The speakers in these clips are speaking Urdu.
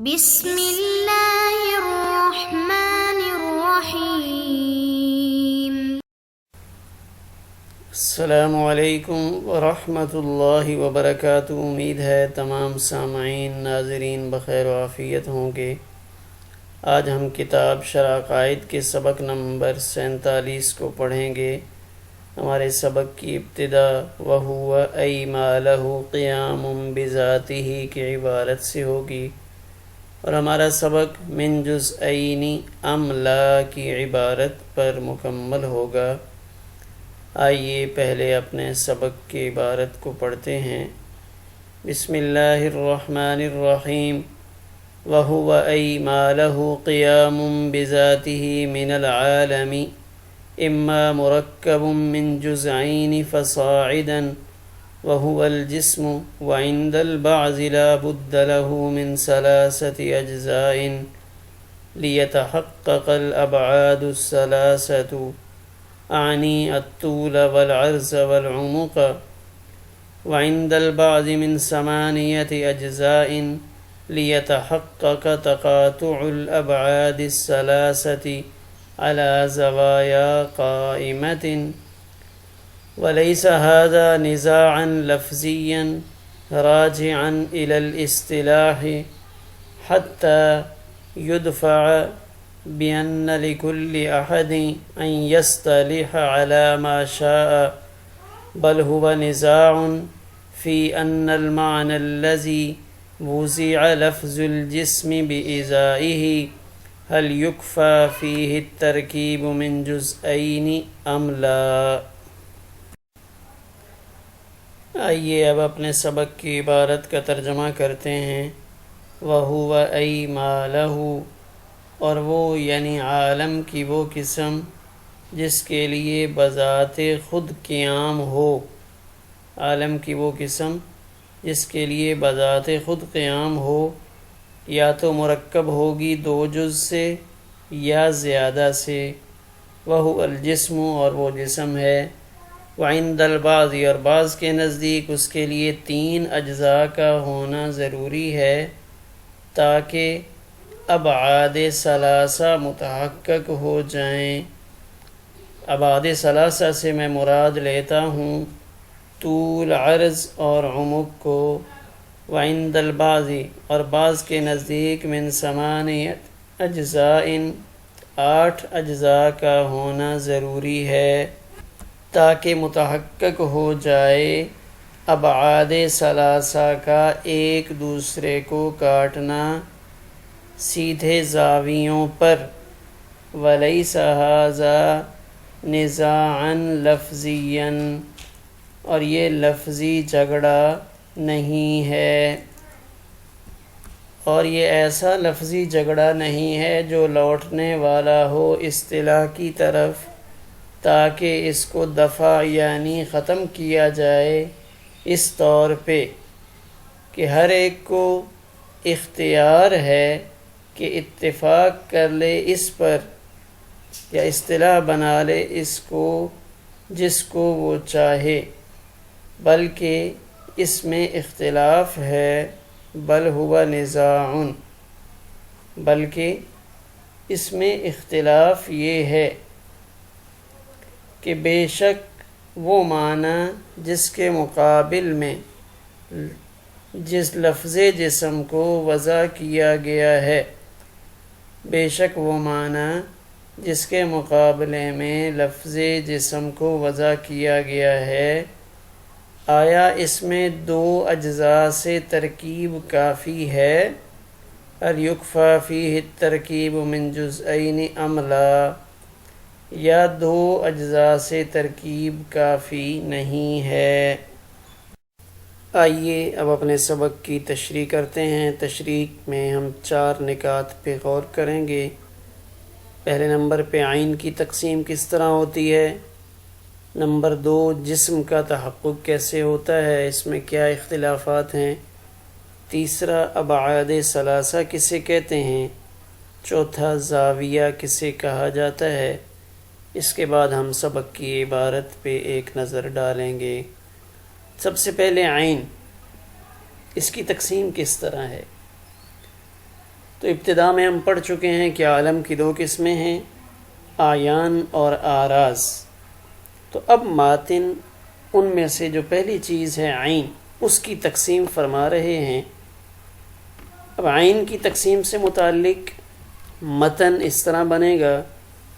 بسم اللہ الرحمن الرحیم۔ السلام علیکم ورحمۃ اللہ وبرکاتہ۔ امید ہے تمام سامعین ناظرین بخیر و عافیت ہوں گے۔ آج ہم کتاب شرح عقائد کے سبق نمبر 47 کو پڑھیں گے۔ ہمارے سبق کی ابتدا وَهُوَ أَيْ مَا لَهُ قِيَامٌ بِذَاتِهِ کی عبارت سے ہوگی، اور ہمارا سبق من جزءین ام لا کی عبارت پر مکمل ہوگا۔ آئیے پہلے اپنے سبق کی عبارت کو پڑھتے ہیں۔ بسم اللہ الرحمن الرحیم۔ وَهُوَ أَيْ مَا لَهُ قِيَامٌ بِذَاتِهِ مِنَ الْعَالَمِ إِمَّا مُرَكَّبٌ مِّن جُزْئَيْنِ فَصَاعِدًا وَهُوَ الْجِسْمُ وَعِندَ الْبَعْضِ لَا بُدَّ لَهُ مِنْ ثَلَاثَةِ أَجْزَاءٍ لِيَتَحَقَّقَ الْأَبْعَادُ الثَّلَاثَةُ أعني الطول والعرض والعمق، وعند البعض من 8 أجزاء ليتحقق تقاطع الأبعاد الثلاثة على زوايا قائمة، وليس هذا نزاعا لفظيا راجعا إلى الاصطلاح حتى يدفع بأن لكل أحد أن يصطلح على ما شاء، بل هو نزاع في أن المعنى الذي وزع لفظ الجسم بإزائه هل يكفى فيه التركيب من جزئين أم لا۔ آئیے اب اپنے سبق کی عبارت کا ترجمہ کرتے ہیں۔ وَهُوَ أَيْ مَا لَهُ، اور وہ یعنی عالم کی وہ قسم جس کے لیے بذات خود قیام ہو۔ عالم کی وہ قسم جس کے لیے بذات خود قیام ہو، یا تو مرکب ہوگی 2 جز سے یا زیادہ سے۔ وَهُوَ الْجِسْمُ، اور وہ جسم ہے۔ وَعِندَ الْبَعْضِ، اور بعض کے نزدیک اس کے لیے 3 اجزاء کا ہونا ضروری ہے تاکہ ابعاد ثلاثہ متحقق ہو جائیں۔ ابعاد ثلاثہ سے میں مراد لیتا ہوں طول، عرض اور عمق کو۔ وعند البعض، اور بعض کے نزدیک من 8 اجزاء، 8 اجزاء کا ہونا ضروری ہے تاکہ متحقق ہو جائے ابعاد ثلاثہ کا ایک دوسرے کو کاٹنا سیدھے زاویوں پر۔ وَلَيْسَ هَذَا نِزَاعًا لَفْظِيًّا، اور یہ لفظی جھگڑا نہیں ہے، اور یہ ایسا لفظی جھگڑا نہیں ہے جو لوٹنے والا ہو اصطلاح کی طرف تاکہ اس کو دفع یعنی ختم کیا جائے اس طور پہ کہ ہر ایک کو اختیار ہے کہ اتفاق کر لے اس پر یا اصطلاح بنا لے اس کو جس کو وہ چاہے، بلکہ اس میں اختلاف ہے۔ بل ہوا نزاع، بلکہ اس میں اختلاف یہ ہے کہ بے شک وہ معنی جس کے مقابل میں جس لفظ جسم کو وضع کیا گیا ہے، بے شک وہ معنی جس کے مقابلے میں لفظ جسم کو وضع کیا گیا ہے، آیا اس میں 2 اجزاء سے ترکیب کافی ہے؟ هل يكفى فيه الترکیب من جزئین ام لا، یا 2 اجزاء سے ترکیب کافی نہیں ہے۔ آئیے اب اپنے سبق کی تشریح کرتے ہیں۔ تشریح میں ہم 4 نکات پہ غور کریں گے۔ پہلے نمبر پہ عین کی تقسیم کس طرح ہوتی ہے۔ نمبر 2، جسم کا تحقق کیسے ہوتا ہے، اس میں کیا اختلافات ہیں۔ تیسرا، ابعاد ثلاثہ کسے کہتے ہیں۔ چوتھا، زاویہ کسے کہا جاتا ہے۔ اس کے بعد ہم سبق کی عبارت پہ ایک نظر ڈالیں گے۔ سب سے پہلے عین، اس کی تقسیم کس طرح ہے۔ تو ابتدا میں ہم پڑھ چکے ہیں کہ عالم کی 2 قسمیں ہیں، آیان اور آراز۔ تو اب ماتن ان میں سے جو پہلی چیز ہے عین، اس کی تقسیم فرما رہے ہیں۔ اب عین کی تقسیم سے متعلق متن اس طرح بنے گا: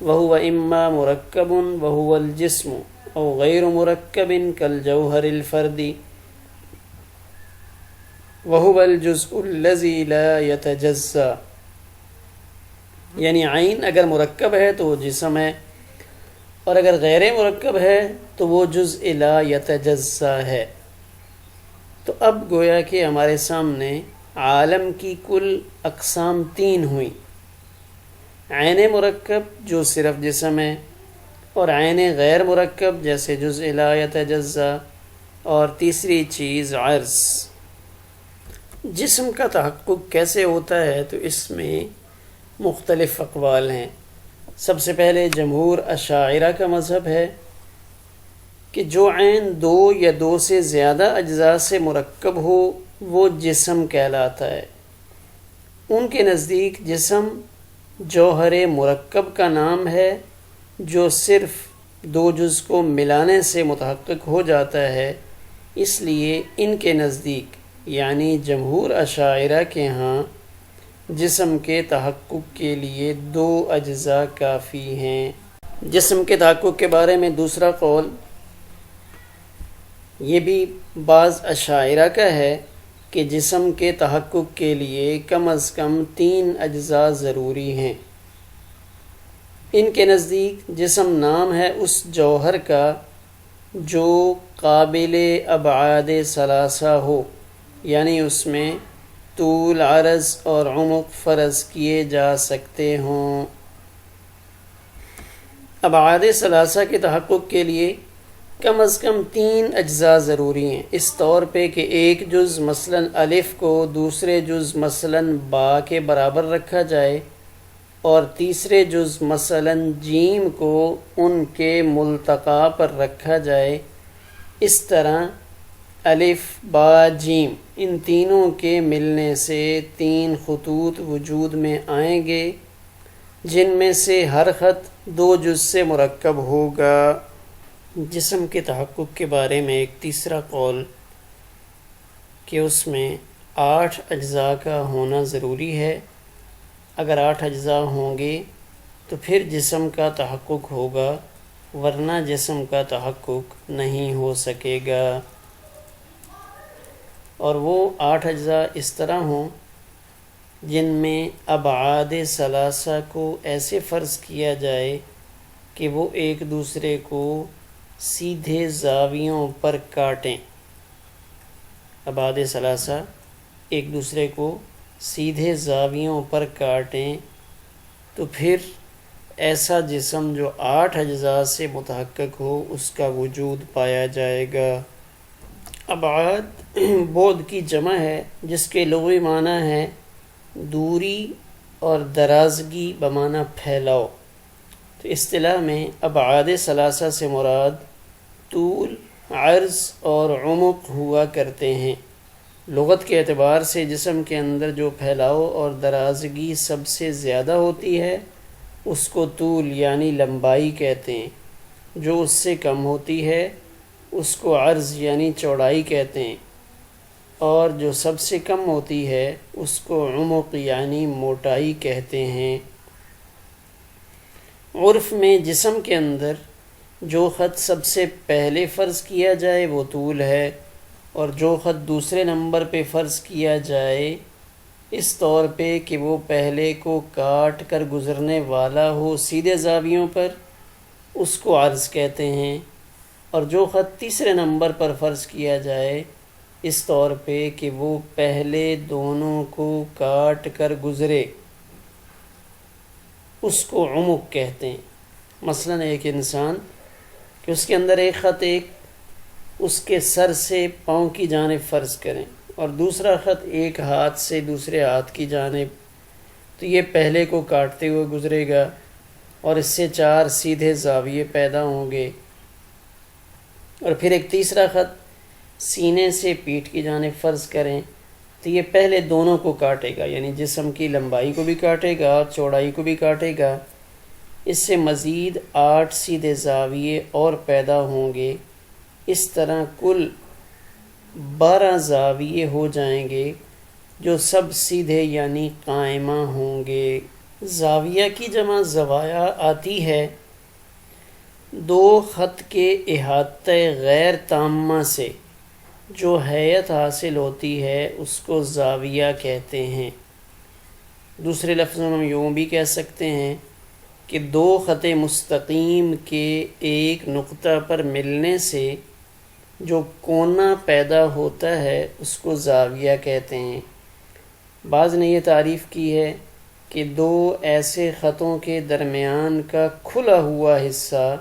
وَهُوَ إِمَّا مُرَكَّبٌ وَهُوَ الْجِسْمُ أَوْ غَيْرُ مُرَكَّبٍ كَالْجَوْهَرِ الْفَرْدِ وَهُوَ الْجُزْءُ الَّذِي لَا يَتَجَزَّى۔ یعنی عین اگر مرکب ہے تو وہ جسم ہے، اور اگر غیر مرکب ہے تو وہ جزء لا یتجزا ہے۔ تو اب گویا کہ ہمارے سامنے عالم کی کل اقسام 3 ہوئیں: عین مرکب جو صرف جسم ہے، اور عین غیر مرکب جیسے جزء لا یتجزا، اور تیسری چیز عرض۔ جسم کا تحقق کیسے ہوتا ہے تو اس میں مختلف اقوال ہیں۔ سب سے پہلے جمہور اشاعرہ کا مذہب ہے کہ جو عین 2 یا 2 سے زیادہ اجزاء سے مرکب ہو وہ جسم کہلاتا ہے۔ ان کے نزدیک جسم جوہر مرکب کا نام ہے جو صرف 2 جز کو ملانے سے متحقق ہو جاتا ہے۔ اس لیے ان کے نزدیک یعنی جمہور اشاعرہ کے ہاں جسم کے تحقق کے لیے 2 اجزاء کافی ہیں۔ جسم کے تحقق کے بارے میں دوسرا قول یہ بھی بعض اشاعرہ کا ہے کہ جسم کے تحقق کے لیے کم از کم 3 اجزاء ضروری ہیں۔ ان کے نزدیک جسم نام ہے اس جوہر کا جو قابل ابعاد ثلاثہ ہو، یعنی اس میں طول، عرض اور عمق فرض کیے جا سکتے ہوں۔ ابعاد ثلاثہ کے تحقق کے لیے کم از کم 3 اجزاء ضروری ہیں، اس طور پہ کہ ایک جز مثلاً الف کو دوسرے جز مثلاً با کے برابر رکھا جائے، اور تیسرے جز مثلاً جیم کو ان کے ملتقا پر رکھا جائے۔ اس طرح الف، با، جیم ان تینوں کے ملنے سے 3 خطوط وجود میں آئیں گے، جن میں سے ہر خط 2 جز سے مرکب ہوگا۔ جسم کے تحقق کے بارے میں ایک تیسرا قول کہ اس میں 8 اجزاء کا ہونا ضروری ہے۔ اگر 8 اجزاء ہوں گے تو پھر جسم کا تحقق ہوگا، ورنہ جسم کا تحقق نہیں ہو سکے گا۔ اور وہ 8 اجزاء اس طرح ہوں جن میں ابعاد ثلاثہ کو ایسے فرض کیا جائے کہ وہ ایک دوسرے کو سیدھے زاویوں پر کاٹیں۔ ابعاد ثلاثہ ایک دوسرے کو سیدھے زاویوں پر کاٹیں، تو پھر ایسا جسم جو 8 اجزاء سے متحقق ہو اس کا وجود پایا جائے گا۔ ابعاد بعد کی جمع ہے جس کے لغوی معنی ہے دوری اور درازگی بمعنی پھیلاؤ۔ تو اصطلاح میں ابعاد ثلاثہ سے مراد طول، عرض اور عمق ہوا کرتے ہیں۔ لغت کے اعتبار سے جسم کے اندر جو پھیلاؤ اور درازگی سب سے زیادہ ہوتی ہے اس کو طول یعنی لمبائی کہتے ہیں، جو اس سے کم ہوتی ہے اس کو عرض یعنی چوڑائی کہتے ہیں، اور جو سب سے کم ہوتی ہے اس کو عمق یعنی موٹائی کہتے ہیں۔ عرف میں جسم کے اندر جو خط سب سے پہلے فرض کیا جائے وہ طول ہے، اور جو خط دوسرے نمبر پہ فرض کیا جائے اس طور پہ کہ وہ پہلے کو کاٹ کر گزرنے والا ہو سیدھے زاویوں پر، اس کو عرض کہتے ہیں، اور جو خط تیسرے نمبر پر فرض کیا جائے اس طور پہ کہ وہ پہلے دونوں کو کاٹ کر گزرے اس کو عمق کہتے ہیں۔ مثلا ایک انسان کہ اس کے اندر ایک خط اس کے سر سے پاؤں کی جانب فرض کریں، اور دوسرا خط ایک ہاتھ سے دوسرے ہاتھ کی جانب، تو یہ پہلے کو کاٹتے ہوئے گزرے گا اور اس سے 4 سیدھے زاویے پیدا ہوں گے۔ اور پھر ایک تیسرا خط سینے سے پیٹھ کی جانب فرض کریں تو یہ پہلے دونوں کو کاٹے گا، یعنی جسم کی لمبائی کو بھی کاٹے گا اور چوڑائی کو بھی کاٹے گا۔ اس سے مزید 8 سیدھے زاویے اور پیدا ہوں گے، اس طرح کل 12 زاویے ہو جائیں گے جو سب سیدھے یعنی قائمہ ہوں گے۔ زاویہ کی جمع زوایا آتی ہے، دو خط کے احاطہ غیر تامہ سے جو ہیئت حاصل ہوتی ہے اس کو زاویہ کہتے ہیں۔ دوسرے لفظوں میں یوں بھی کہہ سکتے ہیں کہ دو خط مستقیم کے ایک نقطہ پر ملنے سے جو کونا پیدا ہوتا ہے اس کو زاویہ کہتے ہیں۔ بعض نے یہ تعریف کی ہے کہ دو ایسے خطوں کے درمیان کا کھلا ہوا حصہ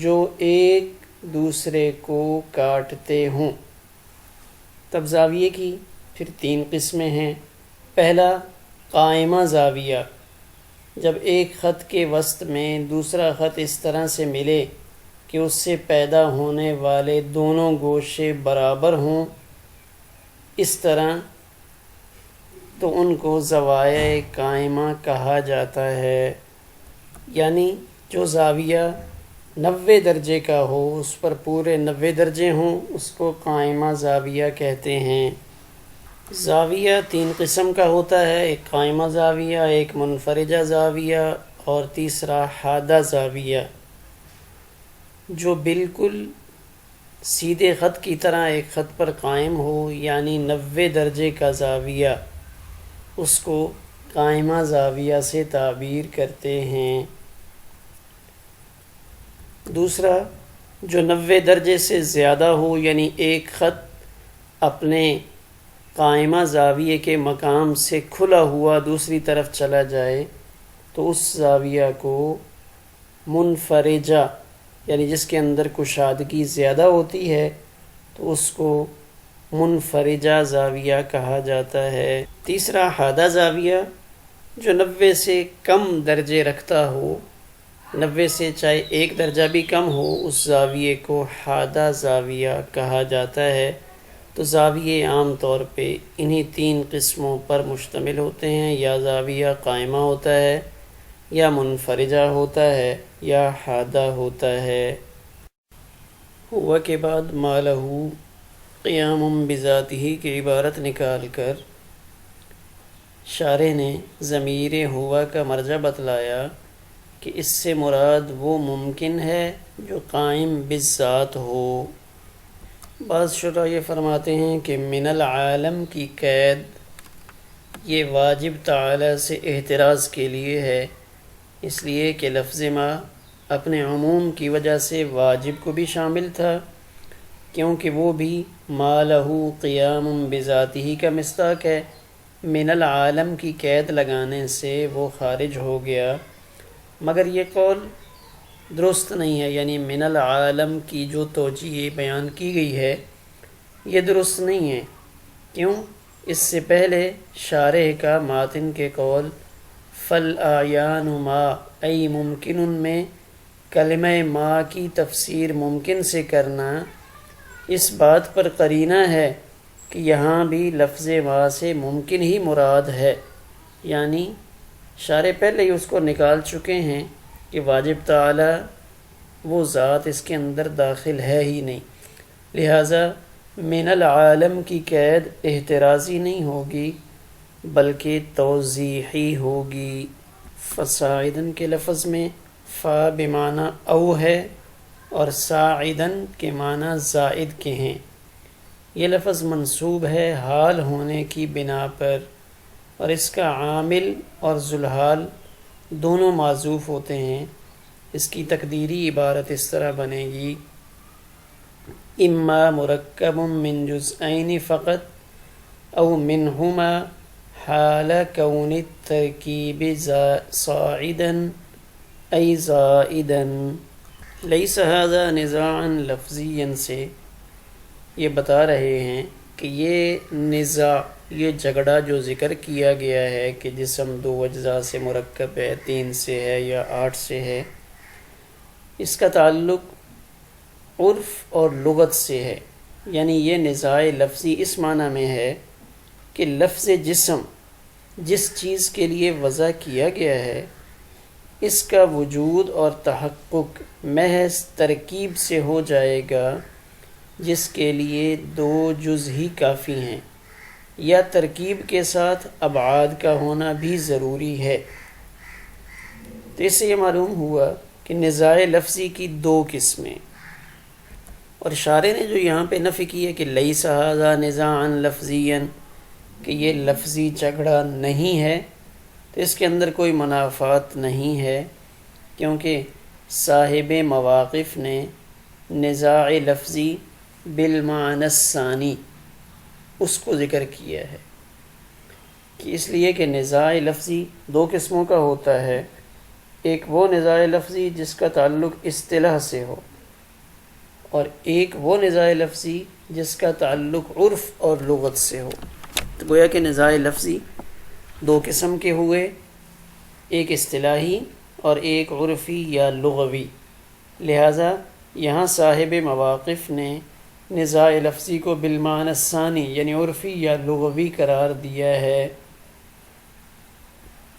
جو ایک دوسرے کو کاٹتے ہوں۔ تب زاویے کی پھر 3 قسمیں ہیں۔ پہلا قائمہ زاویہ، جب ایک خط کے وسط میں دوسرا خط اس طرح سے ملے کہ اس سے پیدا ہونے والے دونوں گوشے برابر ہوں، اس طرح تو ان کو زوایہ قائمہ کہا جاتا ہے، یعنی جو زاویہ 90 درجے کا ہو، اس پر پورے 90 درجے ہوں، اس کو قائمہ زاویہ کہتے ہیں۔ زاویہ 3 قسم کا ہوتا ہے، ایک قائمہ زاویہ، ایک منفرجہ زاویہ اور تیسرا حادہ زاویہ۔ جو بالکل سیدھے خط کی طرح ایک خط پر قائم ہو یعنی 90 درجے کا زاویہ، اس کو قائمہ زاویہ سے تعبیر کرتے ہیں۔ دوسرا جو 90 درجے سے زیادہ ہو، یعنی ایک خط اپنے قائمہ زاویے کے مقام سے کھلا ہوا دوسری طرف چلا جائے تو اس زاویہ کو منفرجہ، یعنی جس کے اندر کشادگی زیادہ ہوتی ہے تو اس کو منفرجہ زاویہ کہا جاتا ہے۔ تیسرا حادہ زاویہ، جو 90 سے کم درجے رکھتا ہو، 90 سے چاہے 1 درجہ بھی کم ہو، اس زاویے کو حادہ زاویہ کہا جاتا ہے۔ تو زاویے عام طور پہ انہی 3 قسموں پر مشتمل ہوتے ہیں، یا زاویہ قائمہ ہوتا ہے، یا منفرجہ ہوتا ہے، یا حادہ ہوتا ہے۔ ہوا کے بعد مالہ قیام بذاتہ کی عبارت نکال کر شارح نے ضمیر ہوا کا مرجع بتلایا کہ اس سے مراد وہ ممکن ہے جو قائم بالذات ہو۔ بعض شرح یہ فرماتے ہیں کہ من العالم کی قید یہ واجب تعالی سے احتراز کے لیے ہے، اس لیے کہ لفظ ما اپنے عموم کی وجہ سے واجب کو بھی شامل تھا، کیونکہ وہ بھی ما لہ قیام بذاتہ کا مصداق ہے۔ من العالم کی قید لگانے سے وہ خارج ہو گیا، مگر یہ قول درست نہیں ہے، یعنی من العالم کی جو توجیہ بیان کی گئی ہے یہ درست نہیں ہے۔ کیوں؟ اس سے پہلے شارح کا ماتن کے قول فَالْآیَانُ مَا ای ممکن میں کلمہ ما کی تفسیر ممکن سے کرنا اس بات پر قرینہ ہے کہ یہاں بھی لفظ ما سے ممکن ہی مراد ہے، یعنی شارح پہلے ہی اس کو نکال چکے ہیں کہ واجب تعالی وہ ذات اس کے اندر داخل ہے ہی نہیں، لہٰذا من العالم کی قید احترازی نہیں ہوگی بلکہ توضیحی ہوگی۔ فصاعدن کے لفظ میں فا بمعنی او ہے اور صاعدن کے معنی زائد کے ہیں۔ یہ لفظ منصوب ہے حال ہونے کی بنا پر، اور اس کا عامل اور ذوالحال دونوں معذوف ہوتے ہیں۔ اس کی تقدیری عبارت اس طرح بنے گی اما مرکب من جزئین فقط او منہما حال کون الترکیب صاعدا ای زائدا۔ لیس ھذا نزاعا لفظیا سے یہ بتا رہے ہیں کہ یہ نزاع، یہ جھگڑا جو ذکر کیا گیا ہے کہ جسم 2 اجزاء سے مرکب ہے، 3 سے ہے یا 8 سے ہے، اس کا تعلق عرف اور لغت سے ہے، یعنی یہ نزاع لفظی اس معنی میں ہے کہ لفظ جسم جس چیز کے لیے وضع کیا گیا ہے اس کا وجود اور تحقق محض ترکیب سے ہو جائے گا جس کے لیے دو جز ہی کافی ہیں، یا ترکیب کے ساتھ ابعاد کا ہونا بھی ضروری ہے۔ تو اس سے یہ معلوم ہوا کہ نزاع لفظی کی دو قسمیں، اور شارح نے جو یہاں پہ نفی کی ہے کہ لیس ھذا نزاعا لفظیا، کہ یہ لفظی جھگڑا نہیں ہے، تو اس کے اندر کوئی منافات نہیں ہے، کیونکہ صاحب مواقف نے نزاع لفظی بالمعنی الثانی اس کو ذکر کیا ہے، کہ اس لیے کہ نزاع لفظی دو قسموں کا ہوتا ہے، ایک وہ نزاع لفظی جس کا تعلق اصطلاح سے ہو، اور ایک وہ نزاع لفظی جس کا تعلق عرف اور لغت سے ہو۔ تو گویا کہ نزاع لفظی دو قسم کے ہوئے، ایک اصطلاحی اور ایک عرفی یا لغوی، لہٰذا یہاں صاحب مواقف نے نزاع لفظی کو بالمعنی الثانی یعنی عرفی یا لغوی قرار دیا ہے،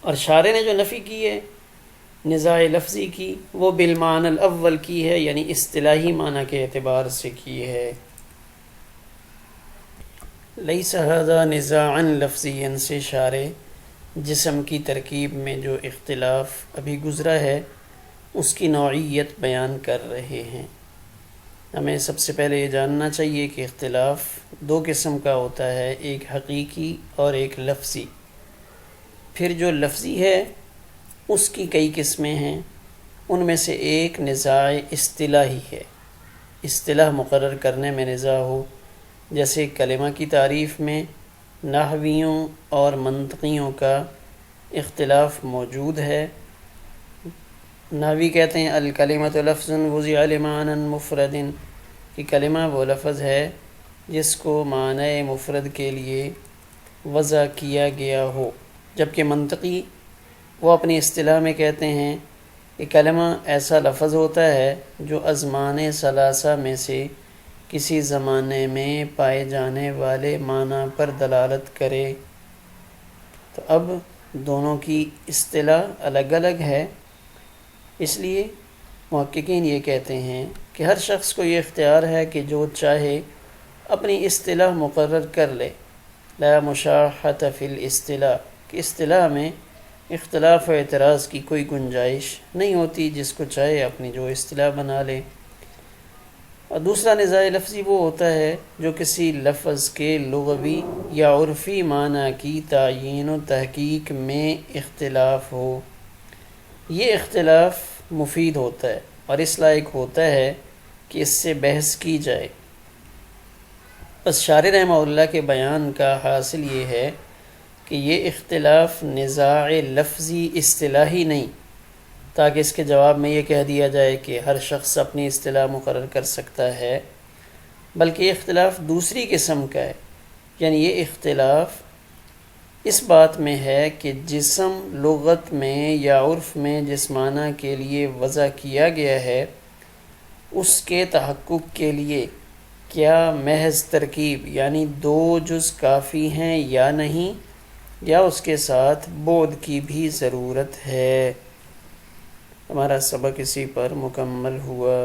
اور شارح نے جو نفی کی ہے نزاع لفظی کی وہ بالمعنی الاول کی ہے، یعنی اصطلاحی معنی کے اعتبار سے کی ہے۔ لیس ھذا نزاعا لفظیا سے شارح جسم کی ترکیب میں جو اختلاف ابھی گزرا ہے اس کی نوعیت بیان کر رہے ہیں۔ ہمیں سب سے پہلے یہ جاننا چاہیے کہ اختلاف دو قسم کا ہوتا ہے، ایک حقیقی اور ایک لفظی۔ پھر جو لفظی ہے اس کی کئی قسمیں ہیں، ان میں سے ایک نزاع اصطلاحی ہے، اصطلاح مقرر کرنے میں نزاع ہو، جیسے کلمہ کی تعریف میں نحویوں اور منطقیوں کا اختلاف موجود ہے۔ نحوی کہتے ہیں الکلمۃ لفظ وضع لمعنی مفرد، کہ کلمہ وہ لفظ ہے جس کو معنی مفرد کے لیے وضع کیا گیا ہو، جبکہ منطقی وہ اپنی اصطلاح میں کہتے ہیں کہ کلمہ ایسا لفظ ہوتا ہے جو ازمان ثلاثہ میں سے کسی زمانے میں پائے جانے والے معنی پر دلالت کرے۔ تو اب دونوں کی اصطلاح الگ الگ ہے، اس لیے محققین یہ کہتے ہیں کہ ہر شخص کو یہ اختیار ہے کہ جو چاہے اپنی اصطلاح مقرر کر لے، لا مشاحۃ فی الاصطلاح، کہ اصطلاح میں اختلاف و اعتراض کی کوئی گنجائش نہیں ہوتی، جس کو چاہے اپنی جو اصطلاح بنا لے۔ اور دوسرا نزاع لفظی وہ ہوتا ہے جو کسی لفظ کے لغوی یا عرفی معنی کی تعیین و تحقیق میں اختلاف ہو۔ یہ اختلاف مفید ہوتا ہے اور اس لائق ہوتا ہے کہ اس سے بحث کی جائے۔ بس شارح رحمہ اللہ کے بیان کا حاصل یہ ہے کہ یہ اختلاف نزاع لفظی اصطلاحی نہیں، تاکہ اس کے جواب میں یہ کہہ دیا جائے کہ ہر شخص اپنی اصطلاح مقرر کر سکتا ہے، بلکہ یہ اختلاف دوسری قسم کا ہے، یعنی یہ اختلاف اس بات میں ہے کہ جسم لغت میں یا عرف میں جس معنی کے لیے وضع کیا گیا ہے اس کے تحقق کے لیے کیا محض ترکیب یعنی دو جز کافی ہیں یا نہیں، یا اس کے ساتھ بعد کی بھی ضرورت ہے۔ ہمارا سبق اسی پر مکمل ہوا۔